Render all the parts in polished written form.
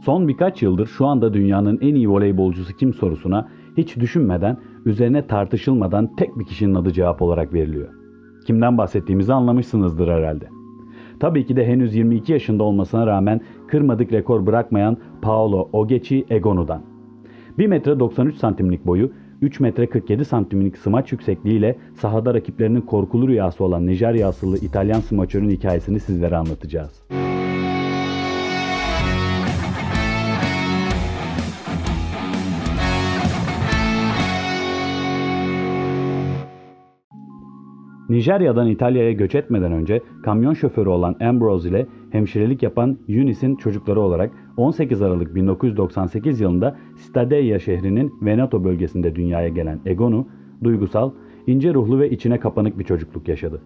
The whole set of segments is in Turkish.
Son birkaç yıldır şu anda dünyanın en iyi voleybolcusu kim sorusuna hiç düşünmeden, üzerine tartışılmadan tek bir kişinin adı cevap olarak veriliyor. Kimden bahsettiğimizi anlamışsınızdır herhalde. Tabii ki de henüz 22 yaşında olmasına rağmen kırmadık rekor bırakmayan Paolo Ogechi Egonu'dan. 1 metre 93 santimlik boyu, 3 metre 47 santimlik smaç yüksekliğiyle sahada rakiplerinin korkulu rüyası olan Nijerya asıllı İtalyan smaçörün hikayesini sizlere anlatacağız. Nijerya'dan İtalya'ya göç etmeden önce kamyon şoförü olan Ambrose ile hemşirelik yapan Eunice'in çocukları olarak 18 Aralık 1998 yılında Stadella şehrinin Veneto bölgesinde dünyaya gelen Egonu, duygusal, ince ruhlu ve içine kapanık bir çocukluk yaşadı.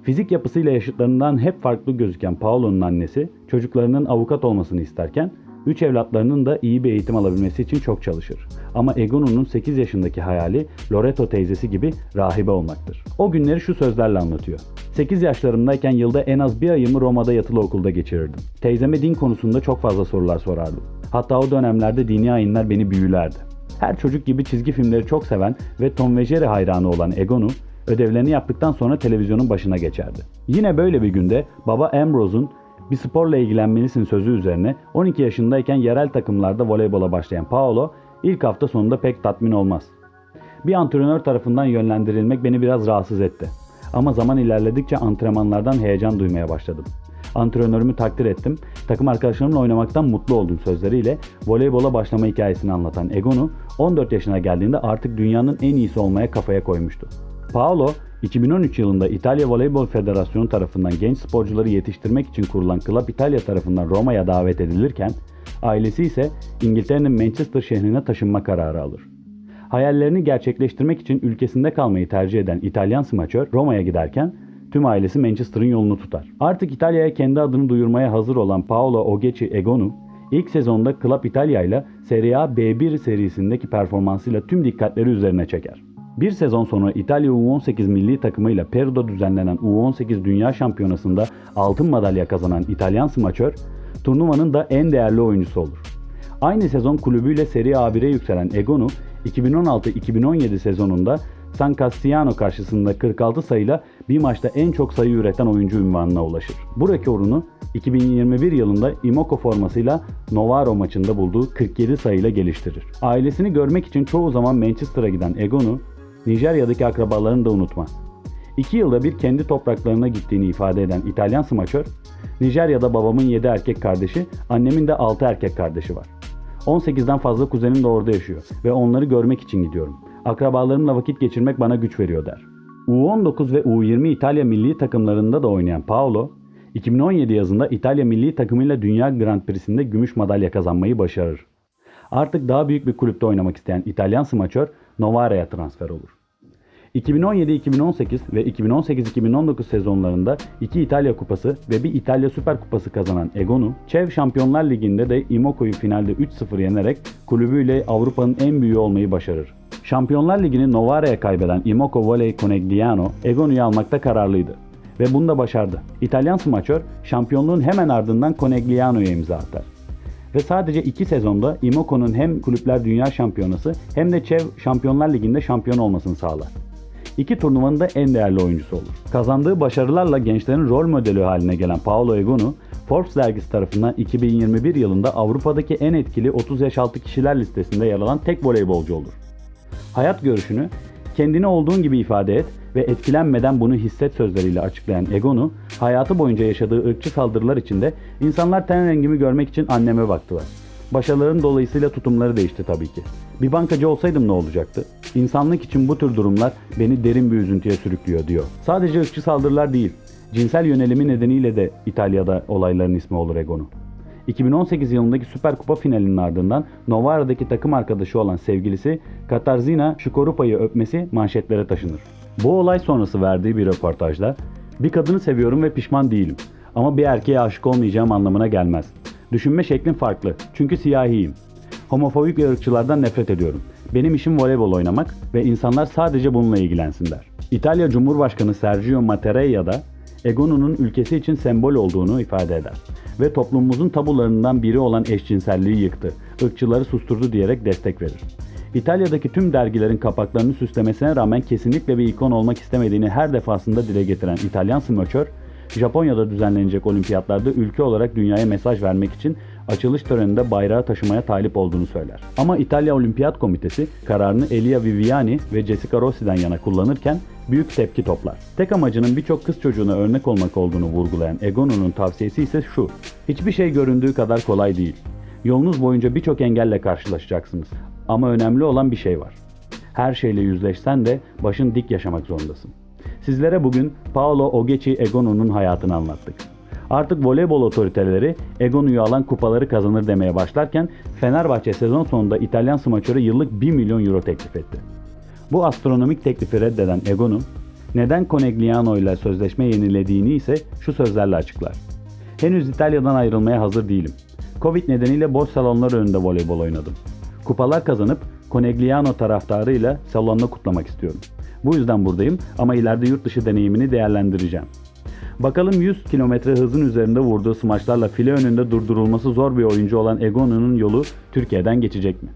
Fizik yapısıyla yaşıtlarından hep farklı gözüken Paolo'nun annesi çocuklarının avukat olmasını isterken, 3 evlatlarının da iyi bir eğitim alabilmesi için çok çalışır. Ama Egonu'nun 8 yaşındaki hayali Loreto teyzesi gibi rahibe olmaktır. O günleri şu sözlerle anlatıyor. 8 yaşlarımdayken yılda en az bir ayımı Roma'da yatılı okulda geçirirdim. Teyzeme din konusunda çok fazla sorular sorardım. Hatta o dönemlerde dini ayinler beni büyülerdi. Her çocuk gibi çizgi filmleri çok seven ve Tom ve Jerry hayranı olan Egonu, ödevlerini yaptıktan sonra televizyonun başına geçerdi. Yine böyle bir günde baba Ambrose'un bir sporla ilgilenmelisin sözü üzerine 12 yaşındayken yerel takımlarda voleybola başlayan Paolo ilk hafta sonunda pek tatmin olmaz. Bir antrenör tarafından yönlendirilmek beni biraz rahatsız etti. Ama zaman ilerledikçe antrenmanlardan heyecan duymaya başladım. Antrenörümü takdir ettim, takım arkadaşlarımla oynamaktan mutlu oldum sözleriyle voleybola başlama hikayesini anlatan Egonu 14 yaşına geldiğinde artık dünyanın en iyisi olmaya kafaya koymuştu. Paolo, 2013 yılında İtalya Voleybol Federasyonu tarafından genç sporcuları yetiştirmek için kurulan Club Italia tarafından Roma'ya davet edilirken, ailesi ise İngiltere'nin Manchester şehrine taşınma kararı alır. Hayallerini gerçekleştirmek için ülkesinde kalmayı tercih eden İtalyan smaçör Roma'ya giderken tüm ailesi Manchester'ın yolunu tutar. Artık İtalya'ya kendi adını duyurmaya hazır olan Paolo Ogechi Egonu, ilk sezonda Club Italia ile Serie A B1 serisindeki performansıyla tüm dikkatleri üzerine çeker. Bir sezon sonra İtalya U18 milli takımıyla Peru'da düzenlenen U18 Dünya Şampiyonası'nda altın madalya kazanan İtalyan smaçör, turnuvanın da en değerli oyuncusu olur. Aynı sezon kulübüyle Serie A1'e yükselen Egonu, 2016-2017 sezonunda San Castiano karşısında 46 sayıyla bir maçta en çok sayı üreten oyuncu unvanına ulaşır. Bu rekorunu 2021 yılında Imoko formasıyla Novara maçında bulduğu 47 sayıyla geliştirir. Ailesini görmek için çoğu zaman Manchester'a giden Egonu, Nijerya'daki akrabalarını da unutmaz. 2 yılda bir kendi topraklarına gittiğini ifade eden İtalyan smaçör, Nijerya'da babamın 7 erkek kardeşi, annemin de 6 erkek kardeşi var. 18'den fazla kuzenim de orada yaşıyor ve onları görmek için gidiyorum. Akrabalarımla vakit geçirmek bana güç veriyor der. U19 ve U20 İtalya milli takımlarında da oynayan Paolo, 2017 yazında İtalya milli takımıyla Dünya Grand Prix'sinde gümüş madalya kazanmayı başarır. Artık daha büyük bir kulüpte oynamak isteyen İtalyan smaçör Novara'ya transfer olur. 2017-2018 ve 2018-2019 sezonlarında 2 İtalya Kupası ve 1 İtalya Süper Kupası kazanan Egonu, CEV Şampiyonlar Ligi'nde de Imoko'yu finalde 3-0 yenerek kulübüyle Avrupa'nın en büyüğü olmayı başarır. Şampiyonlar Ligi'ni Novara'ya kaybeden Imoko Volley Conegliano, Egonu'yu almakta kararlıydı. Ve bunu da başardı. İtalyan smaçör şampiyonluğun hemen ardından Conegliano'ya imza atar. Ve sadece 2 sezonda Imoko'nun hem Kulüpler Dünya Şampiyonası hem de CEV Şampiyonlar Ligi'nde şampiyon olmasını sağlar. 2 turnuvanın da en değerli oyuncusu olur. Kazandığı başarılarla gençlerin rol modeli haline gelen Paolo Egonu, Forbes dergisi tarafından 2021 yılında Avrupa'daki en etkili 30 yaş altı kişiler listesinde yer alan tek voleybolcu olur. Hayat görüşünü, kendini olduğun gibi ifade et ve etkilenmeden bunu hisset sözleriyle açıklayan Egonu, hayatı boyunca yaşadığı ırkçı saldırılar içinde insanlar ten rengimi görmek için anneme baktılar. Başarıların dolayısıyla tutumları değişti tabii ki. Bir bankacı olsaydım ne olacaktı? İnsanlık için bu tür durumlar beni derin bir üzüntüye sürüklüyor diyor. Sadece ırkçı saldırılar değil, cinsel yönelimi nedeniyle de İtalya'da olayların ismi olur Egonu. 2018 yılındaki Süper Kupa finalinin ardından Novara'daki takım arkadaşı olan sevgilisi Katarzyna Shukorupa'yı öpmesi manşetlere taşınır. Bu olay sonrası verdiği bir röportajda, "Bir kadını seviyorum ve pişman değilim. Ama bir erkeğe aşık olmayacağım anlamına gelmez. Düşünme şeklim farklı çünkü siyahiyim. Homofobik ve ırkçılardan nefret ediyorum. Benim işim voleybol oynamak ve insanlar sadece bununla ilgilensin" der. İtalya Cumhurbaşkanı Sergio Mattarella da Egonu'nun ülkesi için sembol olduğunu ifade eder. Ve toplumumuzun tabularından biri olan eşcinselliği yıktı, ırkçıları susturdu diyerek destek verir. İtalya'daki tüm dergilerin kapaklarını süslemesine rağmen kesinlikle bir ikon olmak istemediğini her defasında dile getiren İtalyan smaçör, Japonya'da düzenlenecek olimpiyatlarda ülke olarak dünyaya mesaj vermek için açılış töreninde bayrağı taşımaya talip olduğunu söyler. Ama İtalya Olimpiyat Komitesi kararını Elia Viviani ve Jessica Rossi'den yana kullanırken büyük tepki toplar. Tek amacının birçok kız çocuğuna örnek olmak olduğunu vurgulayan Egonu'nun tavsiyesi ise şu: hiçbir şey göründüğü kadar kolay değil. Yolunuz boyunca birçok engelle karşılaşacaksınız. Ama önemli olan bir şey var. Her şeyle yüzleşsen de başın dik yaşamak zorundasın. Sizlere bugün Paolo Ogeci Egonu'nun hayatını anlattık. Artık voleybol otoriteleri Egonu'yu alan kupaları kazanır demeye başlarken Fenerbahçe sezon sonunda İtalyan smaçöre yıllık 1 milyon euro teklif etti. Bu astronomik teklifi reddeden Egonu, neden Conegliano ile sözleşme yenilediğini ise şu sözlerle açıklar. Henüz İtalya'dan ayrılmaya hazır değilim. Covid nedeniyle boş salonlar önünde voleybol oynadım. Kupalar kazanıp Conegliano taraftarıyla salonda kutlamak istiyorum. Bu yüzden buradayım ama ileride yurt dışı deneyimini değerlendireceğim. Bakalım 100 km hızın üzerinde vurduğu smaçlarla file önünde durdurulması zor bir oyuncu olan Egonu'nun yolu Türkiye'den geçecek mi?